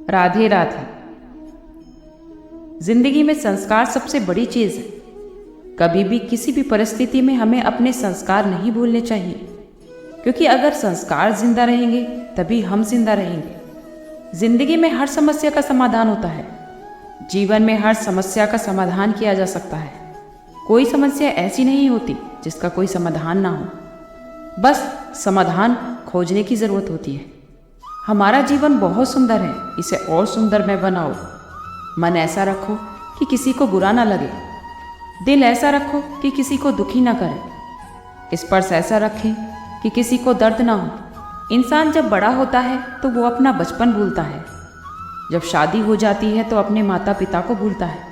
राधे राधे। जिंदगी में संस्कार सबसे बड़ी चीज है। कभी भी किसी भी परिस्थिति में हमें अपने संस्कार नहीं भूलने चाहिए, क्योंकि अगर संस्कार जिंदा रहेंगे तभी हम जिंदा रहेंगे। जिंदगी में हर समस्या का समाधान होता है। जीवन में हर समस्या का समाधान किया जा सकता है। कोई समस्या ऐसी नहीं होती जिसका कोई समाधान ना हो, बस समाधान खोजने की जरूरत होती है। हमारा जीवन बहुत सुंदर है, इसे और सुंदर में बनाओ। मन ऐसा रखो कि किसी को बुरा ना लगे, दिल ऐसा रखो कि किसी को दुखी ना करे, स्पर्श ऐसा रखें कि किसी को दर्द ना हो। इंसान जब बड़ा होता है तो वो अपना बचपन भूलता है। जब शादी हो जाती है तो अपने माता पिता को भूलता है।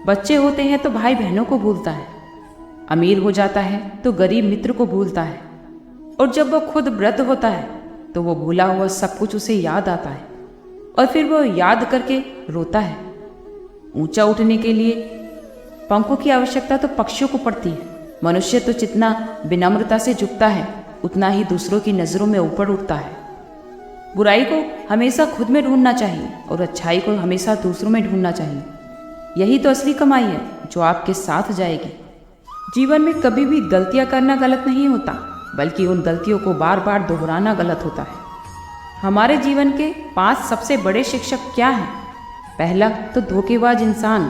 बच्चे होते हैं तो भाई बहनों को भूलता है। अमीर हो जाता है तो गरीब मित्र को भूलता है। और जब वो खुद वृद्ध होता है तो वो भूला हुआ सब कुछ उसे याद आता है, और फिर वो याद करके रोता है। ऊंचा उठने के लिए पंखों की आवश्यकता तो पक्षियों को पड़ती है। मनुष्य तो जितना विनम्रता से झुकता है उतना ही दूसरों की नज़रों में ऊपर उठता है। बुराई को हमेशा खुद में ढूंढना चाहिए और अच्छाई को हमेशा दूसरों में ढूंढना चाहिए। यही तो असली कमाई है जो आपके साथ जाएगी। जीवन में कभी भी गलतियां करना गलत नहीं होता, बल्कि उन गलतियों को बार बार दोहराना गलत होता है। हमारे जीवन के 5 सबसे बड़े शिक्षक क्या हैं? पहला तो धोखेबाज इंसान,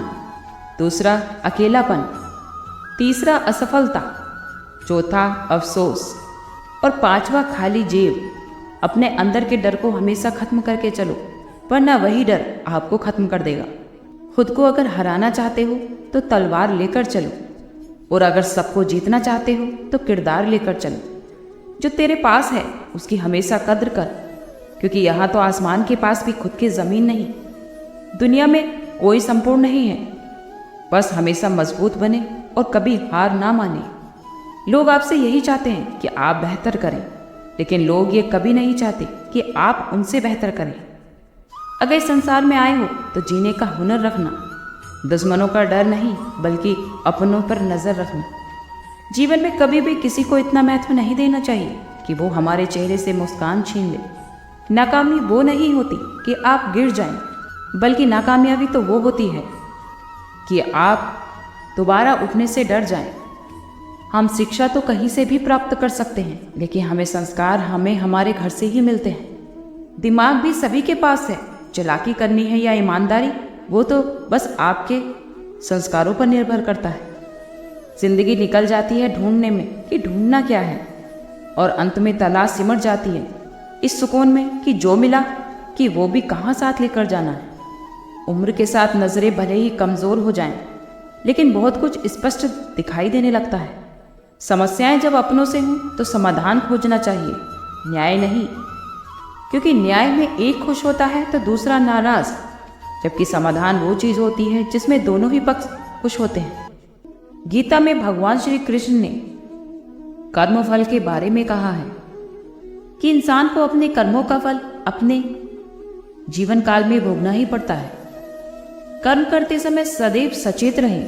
दूसरा अकेलापन, तीसरा असफलता, चौथा अफसोस और 5वां खाली जेब। अपने अंदर के डर को हमेशा खत्म करके चलो, वरना वही डर आपको खत्म कर देगा। खुद को अगर हराना चाहते हो तो तलवार लेकर चलो, और अगर सबको जीतना चाहते हो तो किरदार लेकर चलो। जो तेरे पास है उसकी हमेशा कद्र कर, क्योंकि यहाँ तो आसमान के पास भी खुद की ज़मीन नहीं। दुनिया में कोई संपूर्ण नहीं है, बस हमेशा मजबूत बने और कभी हार ना माने। लोग आपसे यही चाहते हैं कि आप बेहतर करें, लेकिन लोग ये कभी नहीं चाहते कि आप उनसे बेहतर करें। अगर इस संसार में आए हो तो जीने का हुनर रखना, दुश्मनों का डर नहीं बल्कि अपनों पर नज़र रखना। जीवन में कभी भी किसी को इतना महत्व नहीं देना चाहिए कि वो हमारे चेहरे से मुस्कान छीन ले। नाकामी वो नहीं होती कि आप गिर जाएं, बल्कि नाकामयाबी तो वो होती है कि आप दोबारा उठने से डर जाएं। हम शिक्षा तो कहीं से भी प्राप्त कर सकते हैं, लेकिन हमें संस्कार हमारे घर से ही मिलते हैं। दिमाग भी सभी के पास है, चालाकी करनी है या ईमानदारी वो तो बस आपके संस्कारों पर निर्भर करता है। जिंदगी निकल जाती है ढूंढने में कि ढूंढना क्या है, और अंत में तलाश सिमट जाती है इस सुकून में कि जो मिला कि वो भी कहाँ साथ लेकर जाना है। उम्र के साथ नज़रें भले ही कमज़ोर हो जाएं, लेकिन बहुत कुछ स्पष्ट दिखाई देने लगता है। समस्याएं जब अपनों से हों तो समाधान खोजना चाहिए, न्याय नहीं, क्योंकि न्याय में एक खुश होता है तो दूसरा नाराज, जबकि समाधान वो चीज़ होती है जिसमें दोनों ही पक्ष खुश होते हैं। गीता में भगवान श्री कृष्ण ने कर्मफल के बारे में कहा है कि इंसान को अपने कर्मों का फल अपने जीवन काल में भोगना ही पड़ता है। कर्म करते समय सदैव सचेत रहें,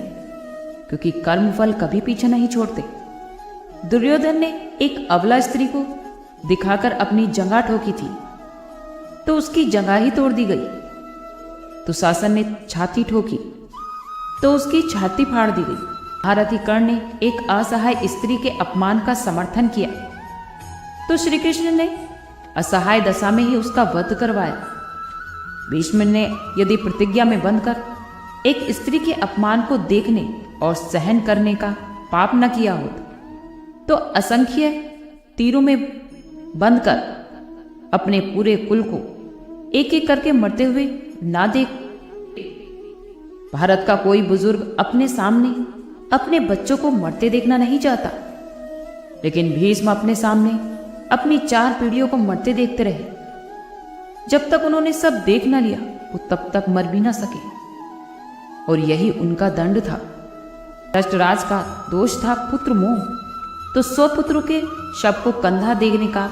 क्योंकि कर्मफल कभी पीछे नहीं छोड़ते। दुर्योधन ने एक अबला स्त्री को दिखाकर अपनी जंघा ठोकी थी तो उसकी जंघा ही तोड़ दी गई। दुशासन ने छाती ठोकी तो उसकी छाती फाड़ दी गई। महारथी कर्ण ने एक असहाय स्त्री के अपमान का समर्थन किया तो श्री कृष्ण ने असहाय दशा में ही उसका वध करवाया। भीष्म ने यदि प्रतिज्ञा में बंधकर एक स्त्री के अपमान को देखने और सहन करने का पाप न किया होता तो असंख्य तीरों में बंधकर अपने पूरे कुल को एक एक करके मरते हुए ना देख। भारत का कोई बुजुर्ग अपने सामने अपने बच्चों को मरते देखना नहीं चाहता, लेकिन भीष्म अपने सामने अपनी 4 पीढ़ियों को मरते देखते रहे। जब तक उन्होंने सब देख न लिया वो तब तक मर भी ना सके, और यही उनका दंड था। धृतराष्ट्र का दोष था पुत्र मोह, तो 100 पुत्रों के शव को कंधा देखने का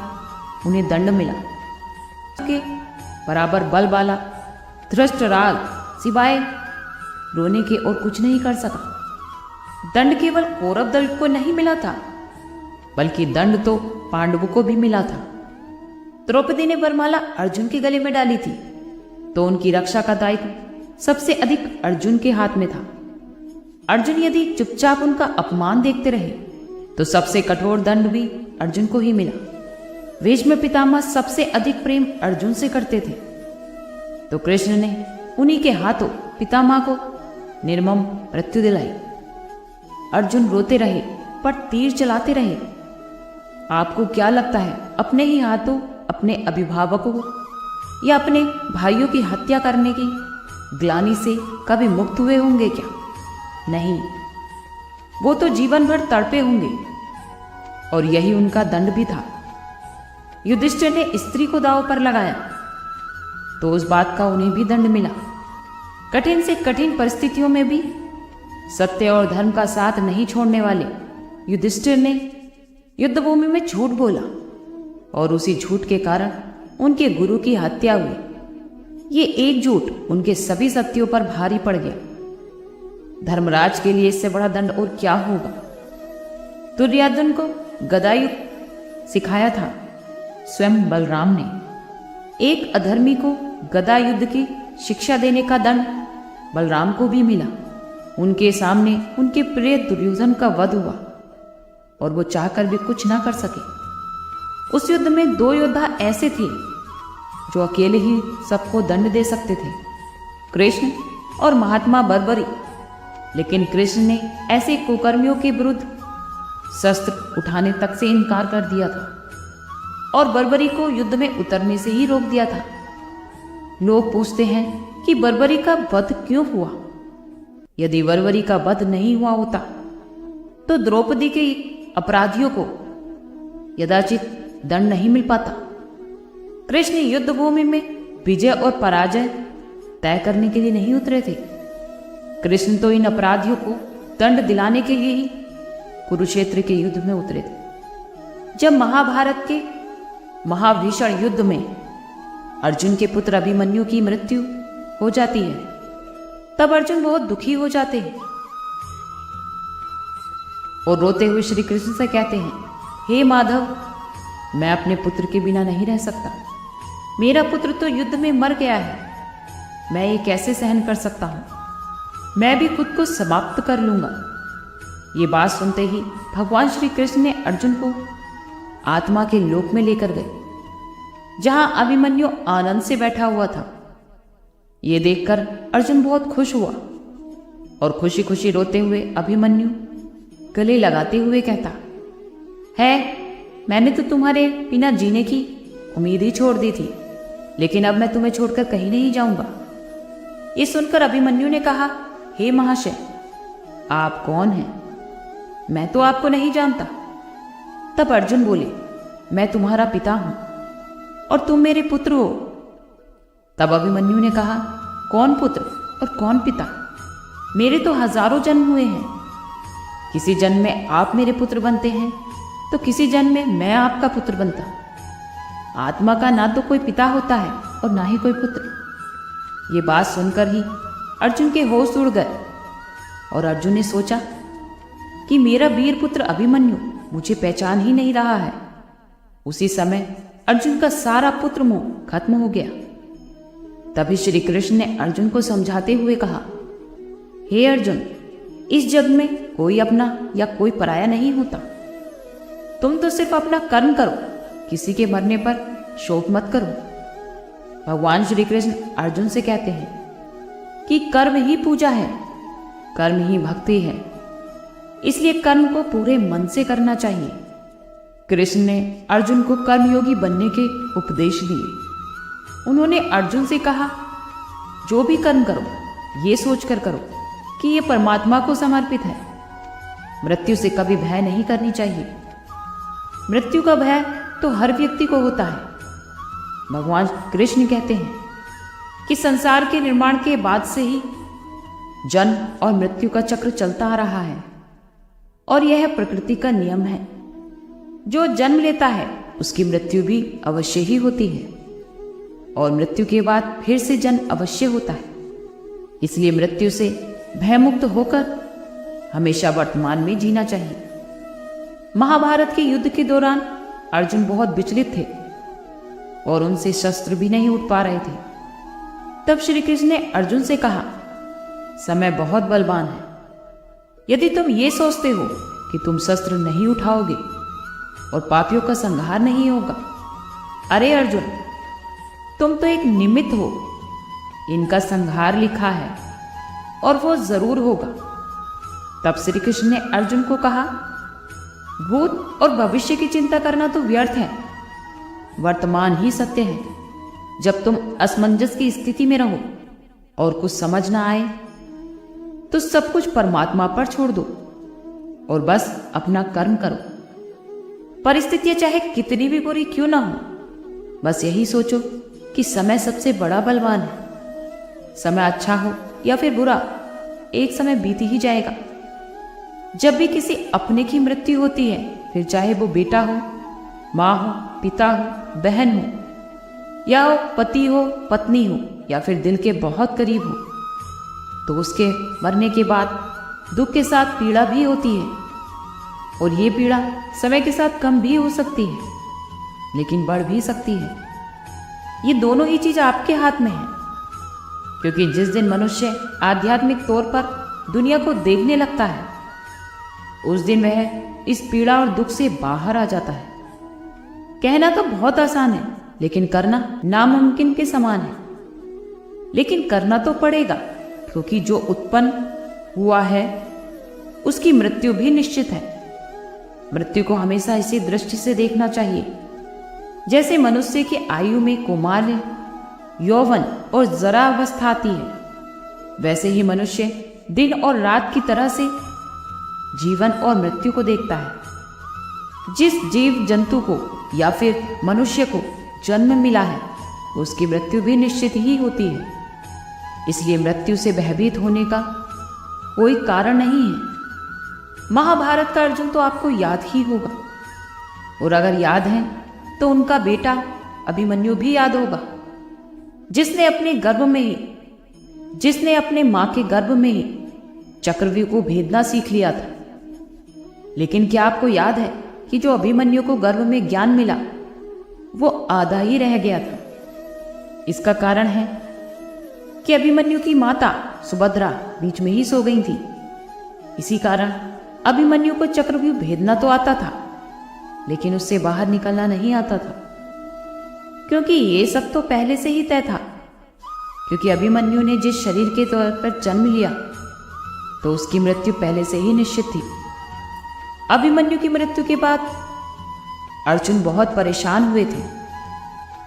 उन्हें दंड मिला। के बराबर बल वाला धृतराष्ट्र सिवाय रोने के और कुछ नहीं कर सका। दंड केवल कौरव दल को नहीं मिला था, बल्कि दंड तो पांडवों को भी मिला था। द्रौपदी ने वरमाला अर्जुन के गले में डाली थी तो उनकी रक्षा का दायित्व सबसे अधिक अर्जुन के हाथ में था। अर्जुन यदि चुपचाप उनका अपमान देखते रहे तो सबसे कठोर दंड भी अर्जुन को ही मिला। भीष्म पितामह सबसे अधिक प्रेम अर्जुन से करते थे, तो कृष्ण ने उन्हीं के हाथों पितामह को निर्मम मृत्यु दिलाई। अर्जुन रोते रहे पर तीर चलाते रहे। आपको क्या लगता है, अपने ही हाथों अपने अभिभावकों या अपने भाइयों की हत्या करने की ग्लानि से कभी मुक्त हुए होंगे क्या? नहीं, वो तो जीवन भर तड़पे होंगे, और यही उनका दंड भी था। युधिष्ठिर ने स्त्री को दांव पर लगाया तो उस बात का उन्हें भी दंड मिला। कठिन से कठिन परिस्थितियों में भी सत्य और धर्म का साथ नहीं छोड़ने वाले युधिष्ठिर ने युद्धभूमि में झूठ बोला, और उसी झूठ के कारण उनके गुरु की हत्या हुई। ये एक झूठ उनके सभी सत्यों पर भारी पड़ गया। धर्मराज के लिए इससे बड़ा दंड और क्या होगा? दुर्योधन को गदायुद्ध सिखाया था स्वयं बलराम ने। एक अधर्मी को गदा युद्ध की शिक्षा देने का दंड बलराम को भी मिला। उनके सामने उनके प्रिय दुर्योधन का वध हुआ और वो चाहकर भी कुछ ना कर सके। उस युद्ध में 2 योद्धा ऐसे थे जो अकेले ही सबको दंड दे सकते थे, कृष्ण और महात्मा बर्बरी। लेकिन कृष्ण ने ऐसे कुकर्मियों के विरुद्ध शस्त्र उठाने तक से इनकार कर दिया था और बर्बरी को युद्ध में उतरने से ही रोक दिया था। लोग पूछते हैं कि बर्बरी का वध क्यों हुआ? यदि बर्बरी का वध नहीं हुआ होता तो द्रौपदी के अपराधियों को यदाचित दंड नहीं मिल पाता। कृष्ण युद्ध भूमि में विजय और पराजय तय करने के लिए नहीं उतरे थे। कृष्ण तो इन अपराधियों को दंड दिलाने के लिए ही कुरुक्षेत्र के युद्ध में उतरे थे। जब महाभारत के महाभीषण युद्ध में अर्जुन के पुत्र अभिमन्यु की मृत्यु हो जाती है, तब अर्जुन बहुत दुखी हो जाते हैं और रोते हुए श्री कृष्ण से कहते हैं, हे माधव, मैं अपने पुत्र के बिना नहीं रह सकता। मेरा पुत्र तो युद्ध में मर गया है, मैं ये कैसे सहन कर सकता हूं? मैं भी खुद को समाप्त कर लूंगा। ये बात सुनते ही भगवान श्री कृष्ण ने अर्जुन को आत्मा के लोक में लेकर गए, जहां अभिमन्यु आनंद से बैठा हुआ था। ये देखकर अर्जुन बहुत खुश हुआ और खुशी खुशी रोते हुए अभिमन्यु गले लगाते हुए कहता है, मैंने तो तुम्हारे बिना जीने की उम्मीद ही छोड़ दी थी, लेकिन अब मैं तुम्हें छोड़कर कहीं नहीं जाऊंगा। ये सुनकर अभिमन्यु ने कहा, हे महाशय, आप कौन हैं? मैं तो आपको नहीं जानता। तब अर्जुन बोले, मैं तुम्हारा पिता हूं और तुम मेरे पुत्र हो। तब अभिमन्यु ने कहा, कौन पुत्र और कौन पिता? मेरे तो हजारों जन्म हुए हैं। किसी जन्म में आप मेरे पुत्र बनते हैं तो किसी जन्म में मैं आपका पुत्र बनता। आत्मा का ना तो कोई पिता होता है और ना ही कोई पुत्र। ये बात सुनकर ही अर्जुन के होश उड़ गए और अर्जुन ने सोचा कि मेरा वीर पुत्र अभिमन्यु मुझे पहचान ही नहीं रहा है। उसी समय अर्जुन का सारा पुत्र मोह खत्म हो गया। तभी श्री कृष्ण ने अर्जुन को समझाते हुए कहा, हे अर्जुन, इस जग में कोई अपना या कोई पराया नहीं होता। तुम तो सिर्फ अपना कर्म करो, किसी के मरने पर शोक मत करो। भगवान श्री कृष्ण अर्जुन से कहते हैं कि कर्म ही पूजा है, कर्म ही भक्ति है, इसलिए कर्म को पूरे मन से करना चाहिए। कृष्ण ने अर्जुन को कर्मयोगी बनने के उपदेश दिए। उन्होंने अर्जुन से कहा, जो भी कर्म करो ये सोचकर करो कि ये परमात्मा को समर्पित है। मृत्यु से कभी भय नहीं करनी चाहिए। मृत्यु का भय तो हर व्यक्ति को होता है। भगवान कृष्ण कहते हैं कि संसार के निर्माण के बाद से ही जन्म और मृत्यु का चक्र चलता आ रहा है और यह प्रकृति का नियम है। जो जन्म लेता है उसकी मृत्यु भी अवश्य ही होती है और मृत्यु के बाद फिर से जन्म अवश्य होता है। इसलिए मृत्यु से भयमुक्त होकर हमेशा वर्तमान में जीना चाहिए। महाभारत के युद्ध के दौरान अर्जुन बहुत विचलित थे और उनसे शस्त्र भी नहीं उठ पा रहे थे। तब श्री कृष्ण ने अर्जुन से कहा, समय बहुत बलवान है। यदि तुम ये सोचते हो कि तुम शस्त्र नहीं उठाओगे और पापियों का संहार नहीं होगा, अरे अर्जुन, तुम तो एक निमित्त हो। इनका संहार लिखा है और वो जरूर होगा। तब श्री कृष्ण ने अर्जुन को कहा, भूत और भविष्य की चिंता करना तो व्यर्थ है। वर्तमान ही सत्य है। जब तुम असमंजस की स्थिति में रहो और कुछ समझ ना आए तो सब कुछ परमात्मा पर छोड़ दो और बस अपना कर्म करो। परिस्थितियां चाहे कितनी भी बुरी क्यों ना हो, बस यही सोचो कि समय सबसे बड़ा बलवान है। समय अच्छा हो या फिर बुरा, एक समय बीत ही जाएगा। जब भी किसी अपने की मृत्यु होती है, फिर चाहे वो बेटा हो, माँ हो, पिता हो, बहन हो, या पति हो, पत्नी हो, या फिर दिल के बहुत करीब हो, तो उसके मरने के बाद दुख के साथ पीड़ा भी होती है। और ये पीड़ा समय के साथ कम भी हो सकती है, लेकिन बढ़ भी सकती है। ये दोनों ही चीज आपके हाथ में है, क्योंकि जिस दिन मनुष्य आध्यात्मिक तौर पर दुनिया को देखने लगता है, उस दिन वह इस पीड़ा और दुख से बाहर आ जाता है। कहना तो बहुत आसान है, लेकिन करना नामुमकिन के समान है। लेकिन करना तो पड़ेगा, क्योंकि जो उत्पन्न हुआ है उसकी मृत्यु भी निश्चित है। मृत्यु को हमेशा इसी दृष्टि से देखना चाहिए, जैसे मनुष्य की आयु में कौमार्य, यौवन और जरा अवस्था आती है, वैसे ही मनुष्य दिन और रात की तरह से जीवन और मृत्यु को देखता है। जिस जीव जंतु को या फिर मनुष्य को जन्म मिला है, उसकी मृत्यु भी निश्चित ही होती है। इसलिए मृत्यु से भयभीत होने का कोई कारण नहीं है। महाभारत का अर्जुन तो आपको याद ही होगा, और अगर याद है तो उनका बेटा अभिमन्यु भी याद होगा, जिसने अपने मां के गर्भ में ही चक्रव्यूह को भेदना सीख लिया था। लेकिन क्या आपको याद है कि जो अभिमन्यु को गर्भ में ज्ञान मिला, वो आधा ही रह गया था। इसका कारण है कि अभिमन्यु की माता सुभद्रा बीच में ही सो गई थी। इसी कारण अभिमन्यु को चक्रव्यूह भेदना तो आता था, लेकिन उससे बाहर निकलना नहीं आता था, क्योंकि ये सब तो पहले से ही तय था। क्योंकि अभिमन्यु ने जिस शरीर के तौर पर जन्म लिया, तो उसकी मृत्यु पहले से ही निश्चित थी। अभिमन्यु की मृत्यु के बाद अर्जुन बहुत परेशान हुए थे।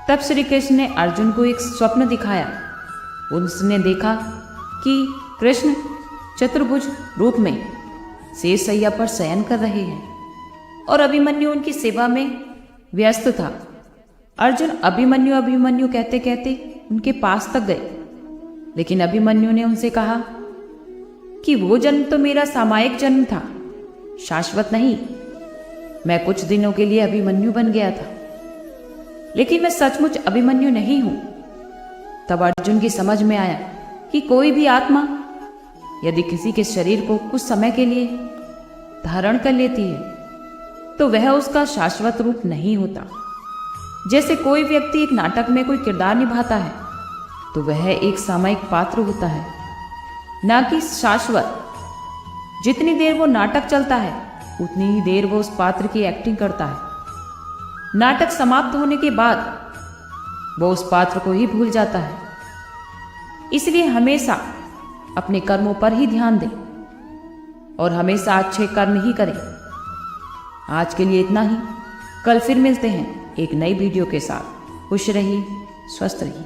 तब श्री कृष्ण ने अर्जुन को एक स्वप्न दिखाया। उसने देखा कि कृष्ण चतुर्भुज रूप में शेष शैया पर शयन कर रहे हैं और अभिमन्यु उनकी सेवा में व्यस्त था। अर्जुन अभिमन्यु कहते कहते उनके पास तक गए, लेकिन अभिमन्यु ने उनसे कहा कि वो जन्म तो मेरा सामयिक जन्म था, शाश्वत नहीं। मैं कुछ दिनों के लिए अभिमन्यु बन गया था, लेकिन मैं सचमुच अभिमन्यु नहीं हूं। तब अर्जुन की समझ में आया कि कोई भी आत्मा यदि किसी के शरीर को कुछ समय के लिए धारण कर लेती है, तो वह उसका शाश्वत रूप नहीं होता। जैसे कोई व्यक्ति एक नाटक में कोई किरदार निभाता है, तो वह एक सामयिक पात्र होता है, ना कि शाश्वत। जितनी देर वो नाटक चलता है, उतनी ही देर वो उस पात्र की एक्टिंग करता है। नाटक समाप्त होने के बाद वो उस पात्र को ही भूल जाता है। इसलिए हमेशा अपने कर्मों पर ही ध्यान दें और हमेशा अच्छे कर्म ही करें। आज के लिए इतना ही। कल फिर मिलते हैं एक नई वीडियो के साथ। खुश रहिए, स्वस्थ रहिए।